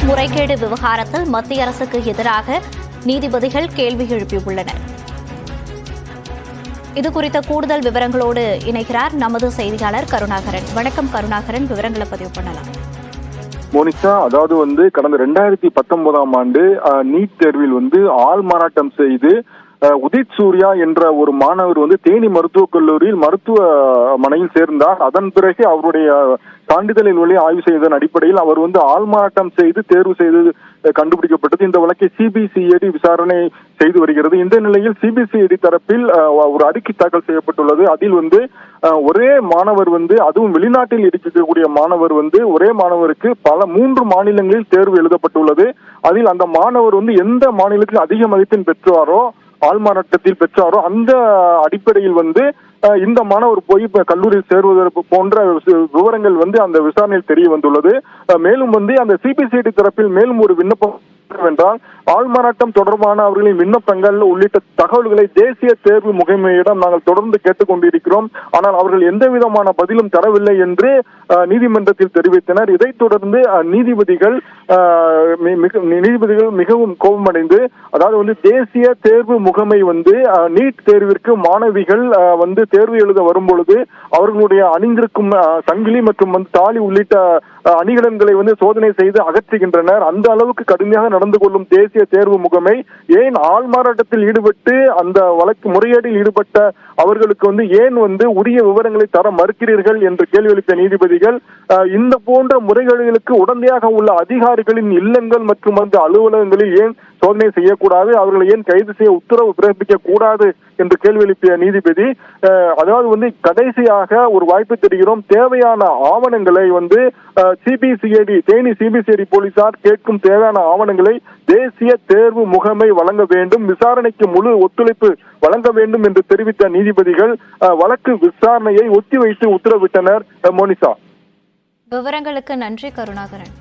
NEET முறைகேடு விவகாரத்தில் மத்திய அரசுக்கு எதிராக நீதிபதிகள் கேள்வி எழுப்பியுள்ளனர். இதுகுறித்த கூடுதல் விவரங்களோடு இணைகிறார் நமது செய்தியாளர் கருணாகரன். வணக்கம் கருணாகரன், விவரங்களை பதிவு பண்ணலாம். மோனிஷா, அதாவது கடந்த 2019ஆம் ஆண்டு நீட் தேர்வில் ஆள் மாறாட்டம் செய்து உதித் சூர்யா என்ற ஒரு மாணவர் தேனி மருத்துவக் கல்லூரியில் மருத்துவமனையில் சேர்ந்தார். அதன் பிறகு அவருடைய சான்றிதழில் வழி ஆய்வு செய்ததன் அடிப்படையில் அவர் ஆள் மாறாட்டம் செய்து தேர்வு செய்து கண்டுபிடிக்கப்பட்டது. இந்த வழக்கை சிபிசிஐடி விசாரணை செய்து வருகிறது. இந்த நிலையில் சிபிசிஐடி தரப்பில் ஒரு அறிக்கை தாக்கல் செய்யப்பட்டுள்ளது. அதில் ஒரே மாணவர் அதுவும் வெளிநாட்டில் இருக்கக்கூடிய மாணவர் ஒரே மாணவருக்கு 3 மாநிலங்களில் தேர்வு எழுதப்பட்டுள்ளது. அதில் அந்த மாணவர் எந்த மாநிலத்தில் அதிக மதிப்பெண் பெற்றாரோ, ஆள்மாறாட்டத்தில் பெற்றாரோ, அந்த அடிப்படையில் இந்த மாணவர் போய் கல்லூரியில் சேருவதற்கு போன்ற விவரங்கள் அந்த விசாரணையில் தெரிய வந்துள்ளது. மேலும் அந்த சிபிசிஐடி தரப்பில் மேலும் ஒரு விண்ணப்பம் என்றால், ஆள்மாறாட்டம் தொடர்பான அவர்களின் விண்ணப்பங்கள் உள்ளிட்ட தகவல்களை தேசிய தேர்வு முகமையிடம் நாங்கள் தொடர்ந்து கேட்டுக் கொண்டிருக்கிறோம். ஆனால் அவர்கள் எந்த விதமான பதிலும் தரவில்லை என்று நீதிமன்றத்தில் தெரிவித்தனர். இதைத் தொடர்ந்து நீதிபதிகள் மிகவும் கோபமடைந்து, அதாவது தேசிய தேர்வு முகமை நீட் தேர்விற்கு மாணவிகள் தேர்வு எழுத வரும்பொழுது அவர்களுடைய அணிந்திருக்கும் சங்கிலி மற்றும் தாலி உள்ளிட்ட அணிகலன்களை சோதனை செய்து அகற்றுகின்றனர். அந்த அளவுக்கு கடுமையாக நடந்து கொள்ளும் தேசிய தேர்வு முகமை ஏன் ஆள்மாறாட்டத்தில் ஈடுபட்டு அந்த வழக்கு முறையீட்டில் ஈடுபட்ட அவர்களுக்கு ஏன் உரிய விவரங்களை தர மறுக்கிறீர்கள் என்று கேள்வி எழுப்பிய நீதிபதிகள், இந்த போன்ற முறைகேடுகளுக்கு உடந்தையாக உள்ள அதிகாரிகளின் இல்லங்கள் மற்றும் அலுவலகங்களில் ஏன் சோதனை செய்யக்கூடாது, அவர்களை ஏன் கைது செய்ய உத்தரவு பிறப்பிக்க கூடாது என்று கேள்வி எழுப்பிய நீதிபதி, அதாவது கடைசியாக ஒரு வாய்ப்பு தெரிகிறோம், தேவையான ஆவணங்களை தேனி சிபிசிஐடி போலீசார் கேட்கும் தேவையான ஆவணங்களை தேசிய தேர்வு முகமை வழங்க வேண்டும், விசாரணைக்கு முழு ஒத்துழைப்பு வழங்க வேண்டும் என்று தெரிவித்த நீதிபதிகள் வழக்கு விசாரணையை ஒத்திவைத்து உத்தரவிட்டனர். மோனிஷா, விவரங்களுக்கு நன்றி கருணாகரன்.